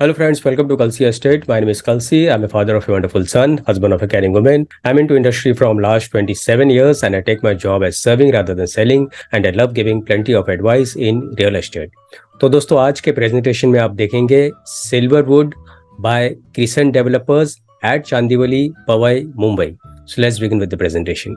Hello friends, welcome to Kalsi Estate. My name is Kalsi. I'm a father of a wonderful son, husband of a caring woman. I'm into industry from last 27 years and I take my job as serving rather than selling and I love giving plenty of advice in real estate. तो दोस्तों आज के presentation में आप देखेंगे Silverwood by Crescent developers at Chandivali Powai Mumbai. So let's begin with the presentation.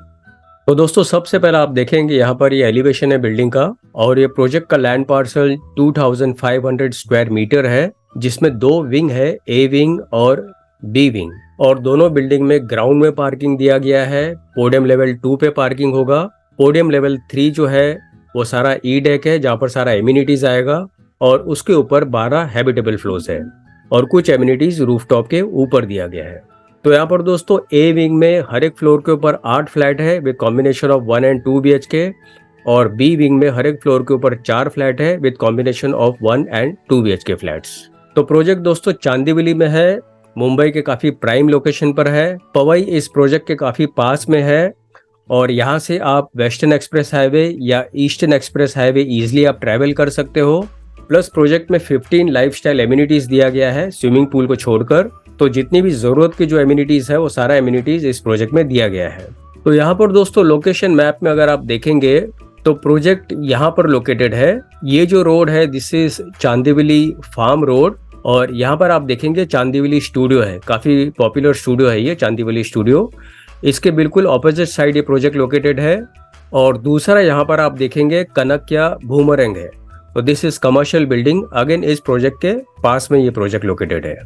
तो दोस्तों सबसे पहले आप देखेंगे यहाँ पर ये एलिवेशन है बिल्डिंग का और ये प्रोजेक्ट का लैंड पार्सल 2500 स्क्वायर मीटर है जिसमें दो विंग है, ए विंग और बी विंग. और दोनों बिल्डिंग में ग्राउंड में पार्किंग दिया गया है. पोडियम लेवल 2 पे पार्किंग होगा. पोडियम लेवल 3 जो है वो सारा ई डेक है जहाँ पर सारा एमिनिटीज आएगा और उसके ऊपर 12 हैबिटेबल फ्लोर्स है और कुछ एमिनिटीज रूफटॉप के ऊपर दिया गया है. तो यहाँ पर दोस्तों ए विंग में हर एक फ्लोर के ऊपर 8 फ्लैट है with combination of 1 and 2 BHK और बी विंग में हर एक फ्लोर के ऊपर 4 फ्लैट है with combination of 1 and 2 BHK flats. तो प्रोजेक्ट दोस्तों चांदीवली में है, मुंबई के काफी प्राइम लोकेशन पर है. पवई इस प्रोजेक्ट के काफी पास में है और यहाँ से आप वेस्टर्न एक्सप्रेस हाईवे या ईस्टर्न एक्सप्रेस हाईवे इजिली आप ट्रैवल कर सकते हो. प्लस प्रोजेक्ट में 15 लाइफस्टाइल एमिनिटीज दिया गया है स्विमिंग पूल को छोड़कर. तो जितनी भी जरूरत की जो एमिनिटीज है वो सारा एमिनिटीज इस प्रोजेक्ट में दिया गया है. तो यहाँ पर दोस्तों लोकेशन मैप में अगर आप देखेंगे तो प्रोजेक्ट यहाँ पर लोकेटेड है. ये जो रोड है this is Chandivali farm road और यहाँ पर आप देखेंगे चांदीवली स्टूडियो है. काफी पॉपुलर स्टूडियो है ये चांदीवली स्टूडियो. इसके बिल्कुल ऑपोजिट साइड ये प्रोजेक्ट लोकेटेड है. और दूसरा यहाँ पर आप देखेंगे कनक्या बूमरैंग है. तो this is commercial building. Again इस प्रोजेक्ट के पास में ये प्रोजेक्ट लोकेटेड है.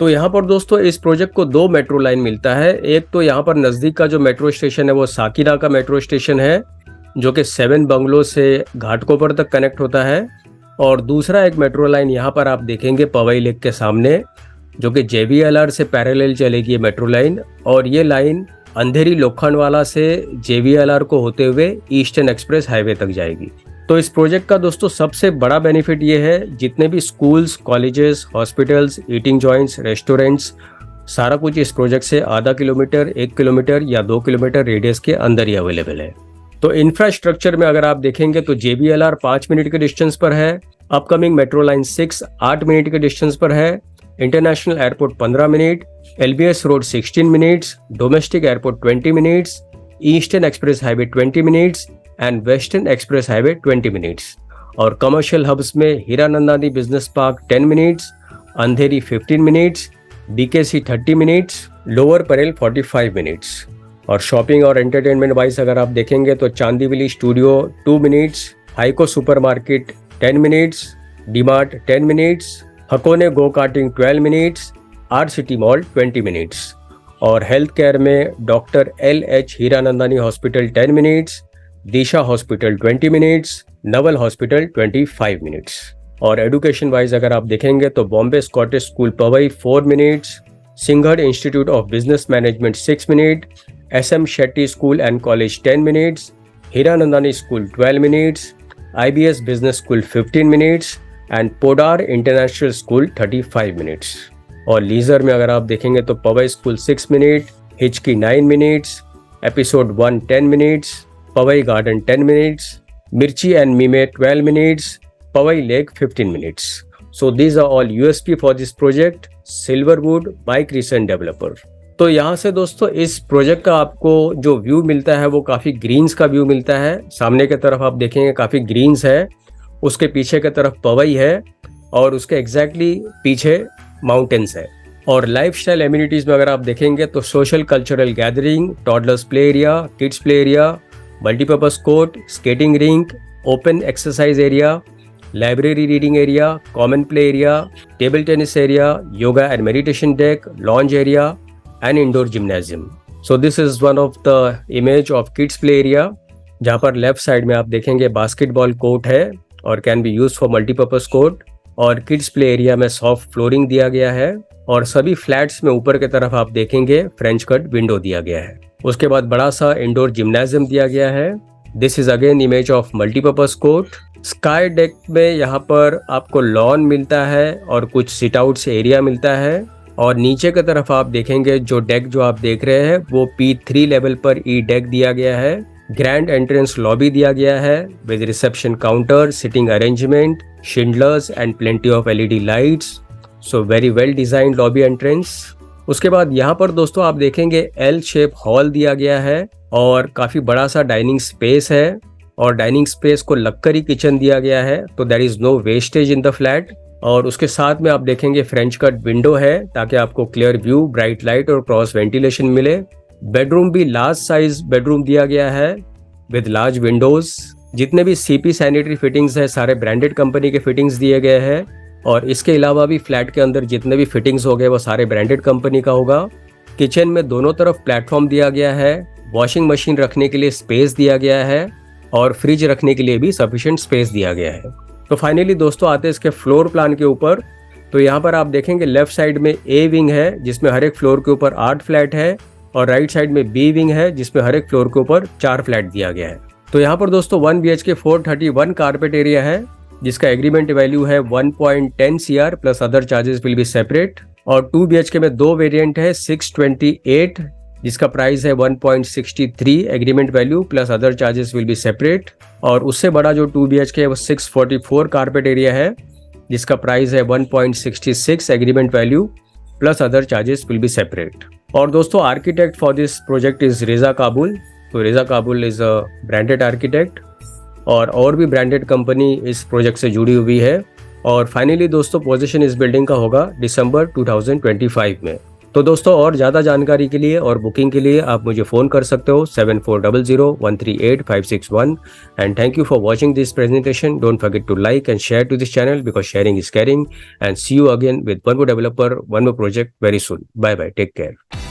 तो यहाँ पर दोस्तों इस प्रोजेक्ट को 2 मेट्रो लाइन मिलता है. एक तो यहाँ पर नजदीक का जो मेट्रो स्टेशन है वो साकिना का मेट्रो स्टेशन है जो कि 7 बंगलो से घाटकोपर तक कनेक्ट होता है. और दूसरा एक मेट्रो लाइन यहाँ पर आप देखेंगे पवई लेक के सामने जो कि JVLR से पैरेलल चलेगी ये मेट्रो लाइन. और ये लाइन अंधेरी लोखंडवाला से JVLR को होते हुए ईस्टर्न एक्सप्रेस हाईवे तक जाएगी. तो इस प्रोजेक्ट का दोस्तों सबसे बड़ा बेनिफिट ये है जितने भी schools, colleges, hospitals, eating joints, restaurants सारा कुछ इस प्रोजेक्ट से आधा किलोमीटर, 1 किलोमीटर या 2 किलोमीटर रेडियस के अंदर ही अवेलेबल है. तो इंफ्रास्ट्रक्चर में अगर आप देखेंगे तो JVLR 5 मिनट के डिस्टेंस पर है. अपकमिंग मेट्रो लाइन 6 8 मिनट के डिस्टेंस पर है. International airport 15 minute, LBS road 16 minutes, domestic airport 20 minutes, eastern express highway 20 minutes and western express highway 20 minutes. और कमर्शियल हब्स में हीरानंदानी बिजनेस पार्क 10 मिनट्स, अंधेरी 15 minutes, BKC 30 minutes, lower Parel 45 minutes. और shopping और entertainment wise अगर आप देखेंगे तो Chandivali studio 2 minutes, haiku supermarket 10 minutes, DMart 10 minutes, Hakone go karting 12 minutes, R city mall 20 minutes. और health care में doctor LH Hiranandani hospital 10 minutes, Disha hospital 20 minutes, naval hospital 25 minutes. और education wise अगर आप देखेंगे तो Bombay Scottish school Powai 4 minutes, Sinhgad institute of business management 6 minute, SM Shetty school and college 10 minutes, Hiranandani school 12 minutes, IBS business school 15 minutes and Podar international school 35 minutes. और leisure में अगर आप देखेंगे तो Pawai school 6 minute, Hitchki 9 minutes, episode 1 10 minutes, Powai garden 10 minutes, Mirchi and mime 12 minutes, Powai lake 15 minutes. So these are all USP for this project Silverwood by Crescent developer. तो यहाँ से दोस्तों इस प्रोजेक्ट का आपको जो व्यू मिलता है वो काफ़ी ग्रीन्स का व्यू मिलता है. सामने की तरफ आप देखेंगे काफ़ी ग्रीन्स है, उसके पीछे की तरफ पवई है और उसके एग्जैक्टली पीछे माउंटेन्स है. और लाइफस्टाइल एमिनिटीज़ में अगर आप देखेंगे तो social cultural gathering, toddlers play area, kids play area, multipurpose court, skating rink, open exercise area, library reading area, common play area, table tennis area, yoga and meditation deck, lounge area and indoor gymnasium. So this is one of the image of kids play area जहाँ पर left side में आप देखेंगे basketball court है और can be use for multipurpose court. और kids play area में soft flooring दिया गया है और सभी फ्लैट्स में ऊपर की तरफ आप देखेंगे फ्रेंच कट विंडो दिया गया है. उसके बाद बड़ा सा इंडोर जिम्नाजियम दिया गया है. This is again image of multipurpose court. Sky deck में यहाँ पर आपको लॉन मिलता है और कुछ सिट आउट्स एरिया मिलता है. और नीचे की तरफ आप देखेंगे जो डेक जो आप देख रहे हैं वो P3 लेवल पर ई डेक दिया गया है. ग्रैंड एंट्रेंस लॉबी दिया गया है with reception counter, sitting arrangement, Schindler's and plenty of LED lights. So very well designed lobby entrance. उसके बाद यहाँ पर दोस्तों आप देखेंगे एल शेप हॉल दिया गया है और काफी बड़ा सा डाइनिंग स्पेस है और डाइनिंग स्पेस को लगकर ही किचन दिया गया है, तो there is no wastage in the flat. और उसके साथ में आप देखेंगे फ्रेंच कट विंडो है ताकि आपको क्लियर व्यू, ब्राइट लाइट और क्रॉस वेंटिलेशन मिले। बेडरूम भी लार्ज साइज बेडरूम दिया गया है विद लार्ज विंडोज। जितने भी सीपी सैनिटरी फिटिंग्स है सारे ब्रांडेड कंपनी के फिटिंग्स दिए गए हैं और इसके अलावा भी फ्लैट के अंदर जितने भी फिटिंग्स हो गए वो सारे ब्रांडेड कंपनी का होगा। किचन में दोनों तरफ प्लेटफॉर्म दिया गया है, वॉशिंग मशीन रखने के लिए स्पेस दिया गया है और फ्रिज रखने के लिए भी सफिशिएंट स्पेस दिया गया है। तो फाइनली दोस्तों आते हैं इसके फ्लोर प्लान के ऊपर। तो यहाँ पर आप देखेंगे लेफ्ट साइड में ए विंग है जिसमें हर एक फ्लोर के ऊपर 8 फ्लैट है और राइट साइड में बी विंग है जिसमें हर एक फ्लोर के ऊपर 4 फ्लैट दिया गया है। तो यहाँ पर दोस्तों 1 BHK 431 कारपेट एरिया है जिसका एग्रीमेंट वैल्यू है 1.10 CR plus other charges will be separate. और 2 BHK में 2 वेरिएंट है 628 जिसका प्राइस है 1.63 agreement value plus other charges will be separate. और उससे बड़ा जो 2 BHK है वो 644 कारपेट एरिया है जिसका प्राइस है 1.66 agreement value plus other charges will be separate. और दोस्तों architect for this project is रेजा काबुल। तो रेजा Kabul is a branded architect और भी ब्रांडेड कंपनी इस प्रोजेक्ट से जुड़ी हुई है। और फाइनली दोस्तों पोजीशन इस बिल्डिंग का होगा दिसंबर 2025 में। तो दोस्तों और ज़्यादा जानकारी के लिए और बुकिंग के लिए आप मुझे फ़ोन कर सकते हो 7400138561। And thank you for watching this presentation. Don't forget to like and share to this channel because sharing is caring. And see you again with one more developer, one more project very soon. Bye bye, take care.